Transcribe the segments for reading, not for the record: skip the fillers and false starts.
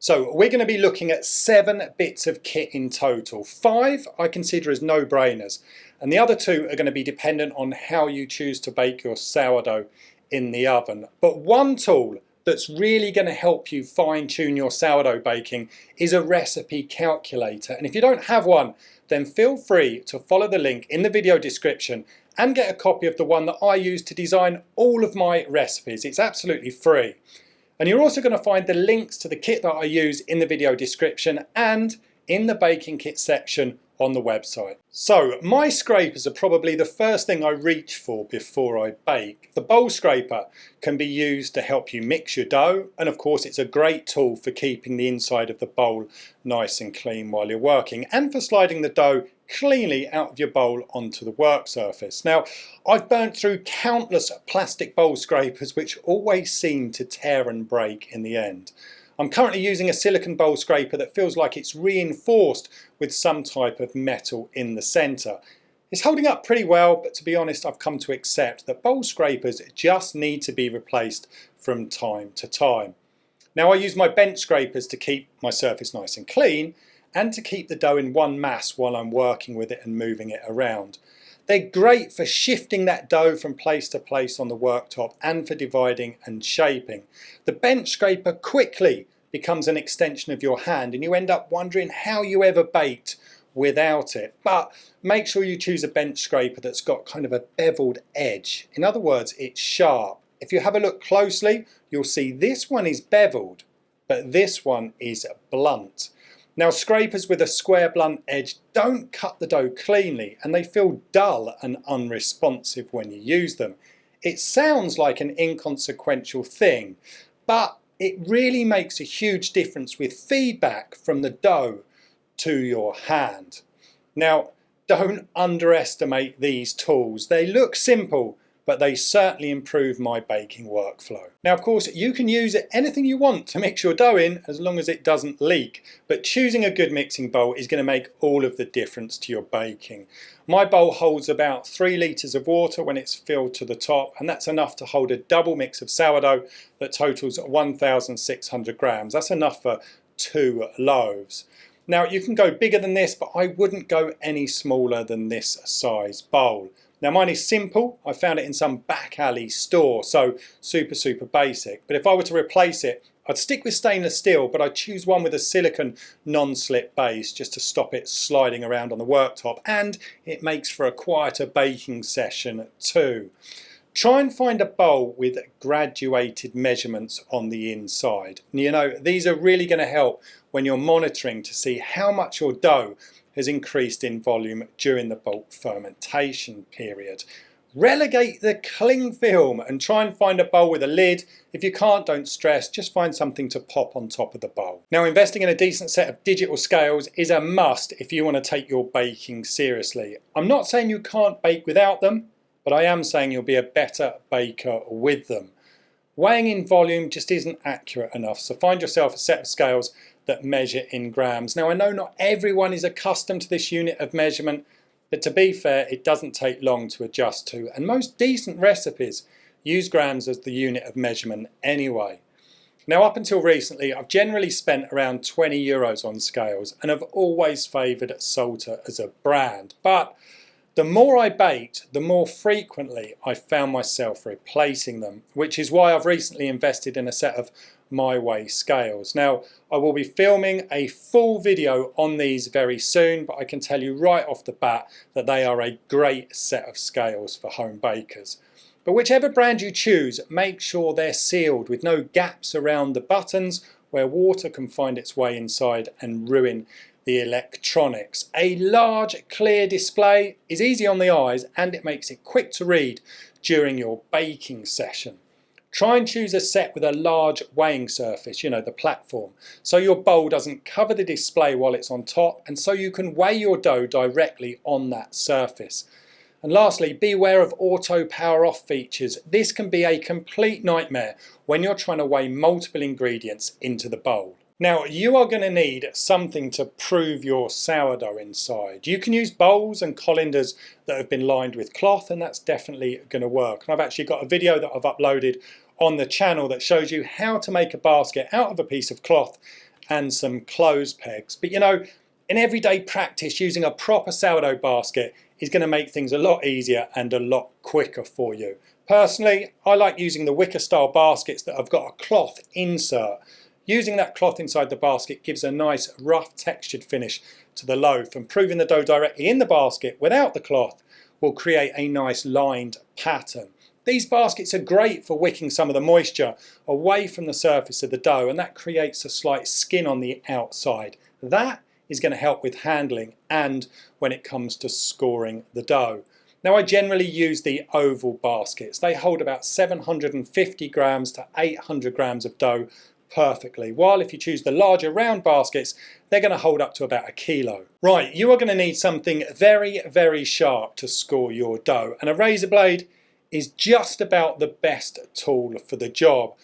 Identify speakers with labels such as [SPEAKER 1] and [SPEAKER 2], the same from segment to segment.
[SPEAKER 1] So we're going to be looking at 7 bits of kit in total. 5 I consider as no-brainers, and the other 2 are going to be dependent on how you choose to bake your sourdough in the oven. But one tool that's really going to help you fine-tune your sourdough baking is a recipe calculator. And if you don't have one, then feel free to follow the link in the video description and get a copy of the one that I use to design all of my recipes. It's absolutely free. And you're also going to find the links to the kit that I use in the video description and in the baking kit section on the website. So my scrapers are probably the first thing I reach for before I bake. The bowl scraper can be used to help you mix your dough, and of course it's a great tool for keeping the inside of the bowl nice and clean while you're working, and for sliding the dough cleanly out of your bowl onto the work surface. Now, I've burnt through countless plastic bowl scrapers which always seem to tear and break in the end. I'm currently using a silicone bowl scraper that feels like it's reinforced with some type of metal in the centre. It's holding up pretty well, but to be honest, I've come to accept that bowl scrapers just need to be replaced from time to time. Now, I use my bench scrapers to keep my surface nice and clean and to keep the dough in one mass while I'm working with it and moving it around. They're great for shifting that dough from place to place on the worktop and for dividing and shaping. The bench scraper quickly becomes an extension of your hand and you end up wondering how you ever baked without it. But make sure you choose a bench scraper that's got kind of a beveled edge. In other words, it's sharp. If you have a look closely, you'll see this one is beveled, but this one is blunt. Now, scrapers with a square blunt edge don't cut the dough cleanly and they feel dull and unresponsive when you use them. It sounds like an inconsequential thing, but it really makes a huge difference with feedback from the dough to your hand. Now, don't underestimate these tools. They look simple, but they certainly improve my baking workflow. Now, of course, you can use anything you want to mix your dough in as long as it doesn't leak, but choosing a good mixing bowl is going to make all of the difference to your baking. My bowl holds about 3 litres of water when it's filled to the top, and that's enough to hold a double mix of sourdough that totals 1,600 grams. That's enough for 2 loaves. Now, you can go bigger than this, but I wouldn't go any smaller than this size bowl. Now, mine is simple. I found it in some back alley store, so super basic. But if I were to replace it, I'd stick with stainless steel, but I'd choose one with a silicone non-slip base just to stop it sliding around on the worktop, and it makes for a quieter baking session too. Try and find a bowl with graduated measurements on the inside. You know, these are really going to help when you're monitoring to see how much your dough has increased in volume during the bulk fermentation period. Relegate the cling film and try and find a bowl with a lid. If you can't, don't stress, just find something to pop on top of the bowl. Now, investing in a decent set of digital scales is a must if you want to take your baking seriously. I'm not saying you can't bake without them, but I am saying you'll be a better baker with them. Weighing in volume just isn't accurate enough, so find yourself a set of scales that measure in grams. Now, I know not everyone is accustomed to this unit of measurement, but to be fair, it doesn't take long to adjust to, and most decent recipes use grams as the unit of measurement anyway. Now, up until recently, I've generally spent around €20 on scales and have always favoured Sourdough as a brand, but the more I baked, the more frequently I found myself replacing them, which is why I've recently invested in a set of My Way scales. Now, I will be filming a full video on these very soon, but I can tell you right off the bat that they are a great set of scales for home bakers. But whichever brand you choose, make sure they're sealed with no gaps around the buttons where water can find its way inside and ruin the electronics. A large clear display is easy on the eyes and it makes it quick to read during your baking session. Try and choose a set with a large weighing surface, you know, the platform, so your bowl doesn't cover the display while it's on top and so you can weigh your dough directly on that surface. And lastly, beware of auto power off features. This can be a complete nightmare when you're trying to weigh multiple ingredients into the bowl. Now, you are going to need something to prove your sourdough inside. You can use bowls and colanders that have been lined with cloth, and that's definitely going to work. And I've actually got a video that I've uploaded on the channel that shows you how to make a basket out of a piece of cloth and some clothes pegs. But you know, in everyday practice, using a proper sourdough basket is going to make things a lot easier and a lot quicker for you. Personally, I like using the wicker style baskets that have got a cloth insert. Using that cloth inside the basket gives a nice rough textured finish to the loaf, and proving the dough directly in the basket without the cloth will create a nice lined pattern. These baskets are great for wicking some of the moisture away from the surface of the dough, and that creates a slight skin on the outside. That is going to help with handling and when it comes to scoring the dough. Now, I generally use the oval baskets. They hold about 750 grams to 800 grams of dough perfectly, while if you choose the larger round baskets, they're going to hold up to about a kilo. Right, you are going to need something very, very sharp to score your dough, and a razor blade is just about the best tool for the job.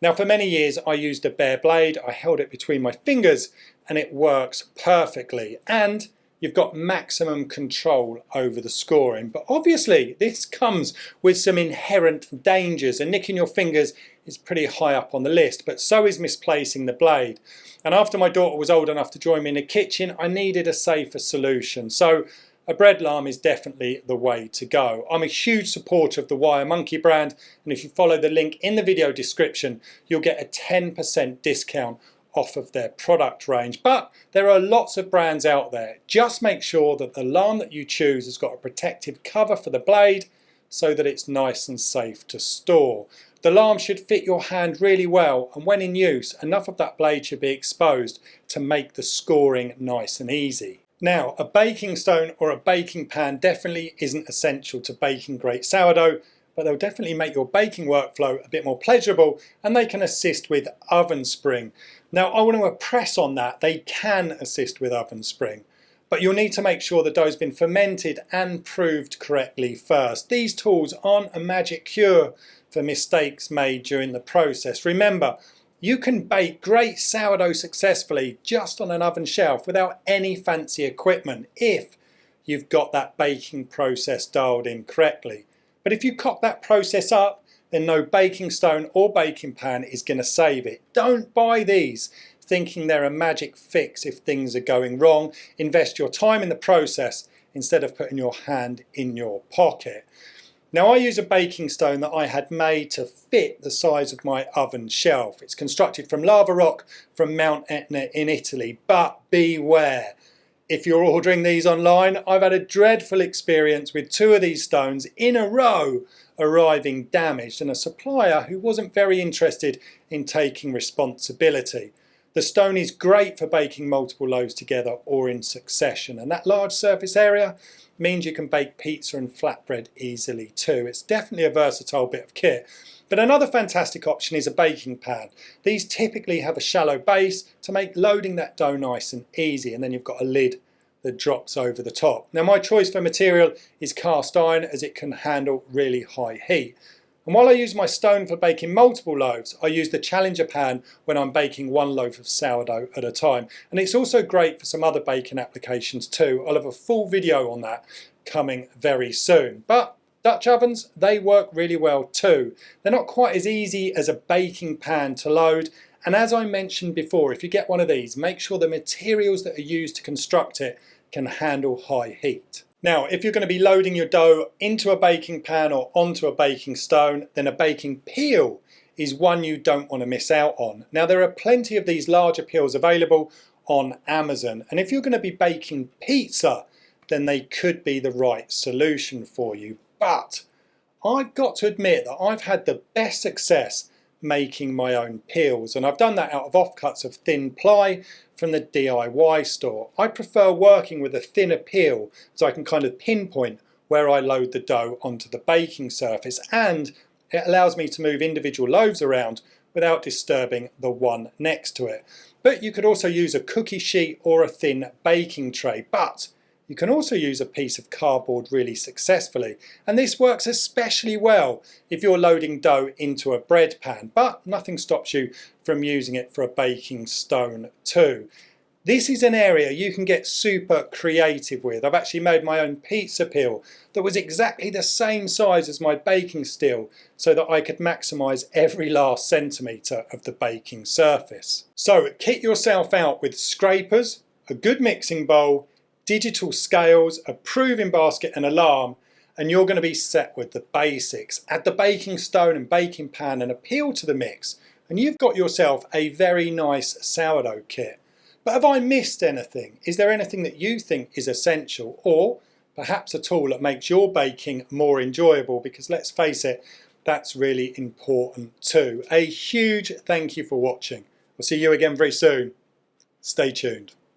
[SPEAKER 1] Now, for many years I used a bare blade. I held it between my fingers and it works perfectly, and you've got maximum control over the scoring. But obviously this comes with some inherent dangers, and nicking your fingers is pretty high up on the list, but so is misplacing the blade. And after my daughter was old enough to join me in the kitchen, I needed a safer solution. So a bread alarm is definitely the way to go. I'm a huge supporter of the Wire Monkey brand, and if you follow the link in the video description, you'll get a 10% discount off of their product range. But there are lots of brands out there. Just make sure that the alarm that you choose has got a protective cover for the blade so that it's nice and safe to store. The alarm should fit your hand really well, and when in use, enough of that blade should be exposed to make the scoring nice and easy. Now, a baking stone or a baking pan definitely isn't essential to baking great sourdough, but they'll definitely make your baking workflow a bit more pleasurable, and they can assist with oven spring. Now, I want to impress on that. They can assist with oven spring, but you'll need to make sure the dough's been fermented and proved correctly first. These tools aren't a magic cure for mistakes made during the process. Remember, you can bake great sourdough successfully just on an oven shelf without any fancy equipment if you've got that baking process dialed in correctly. But if you cock that process up, then no baking stone or baking pan is going to save it. Don't buy these thinking they're a magic fix if things are going wrong. Invest your time in the process instead of putting your hand in your pocket. Now, I use a baking stone that I had made to fit the size of my oven shelf. It's constructed from lava rock from Mount Etna in Italy, but beware. If you're ordering these online, I've had a dreadful experience with 2 of these stones in a row arriving damaged, and a supplier who wasn't very interested in taking responsibility. The stone is great for baking multiple loaves together or in succession, and that large surface area means you can bake pizza and flatbread easily too. It's definitely a versatile bit of kit. But another fantastic option is a baking pan. These typically have a shallow base to make loading that dough nice and easy, and then you've got a lid that drops over the top. Now, my choice for material is cast iron, as it can handle really high heat. And while I use my stone for baking multiple loaves, I use the Challenger pan when I'm baking 1 loaf of sourdough at a time. And it's also great for some other baking applications too. I'll have a full video on that coming very soon. But Dutch ovens, they work really well too. They're not quite as easy as a baking pan to load. And as I mentioned before, if you get one of these, make sure the materials that are used to construct it can handle high heat. Now, if you're going to be loading your dough into a baking pan or onto a baking stone, then a baking peel is one you don't want to miss out on. Now, there are plenty of these larger peels available on Amazon, and if you're going to be baking pizza, then they could be the right solution for you. But I've got to admit that I've had the best success making my own peels, and I've done that out of offcuts of thin ply from the DIY store. I prefer working with a thinner peel so I can kind of pinpoint where I load the dough onto the baking surface, and it allows me to move individual loaves around without disturbing the one next to it. But you could also use a cookie sheet or a thin baking tray, but you can also use a piece of cardboard really successfully, and this works especially well if you're loading dough into a bread pan, but nothing stops you from using it for a baking stone too. This is an area you can get super creative with. I've actually made my own pizza peel that was exactly the same size as my baking steel so that I could maximise every last centimetre of the baking surface. So kit yourself out with scrapers, a good mixing bowl, digital scales, a proving basket and alarm, and you're going to be set with the basics. Add the baking stone and baking pan and a peel to the mix, and you've got yourself a very nice sourdough kit. But have I missed anything? Is there anything that you think is essential, or perhaps a tool that makes your baking more enjoyable? Because let's face it, that's really important too. A huge thank you for watching. We'll see you again very soon. Stay tuned.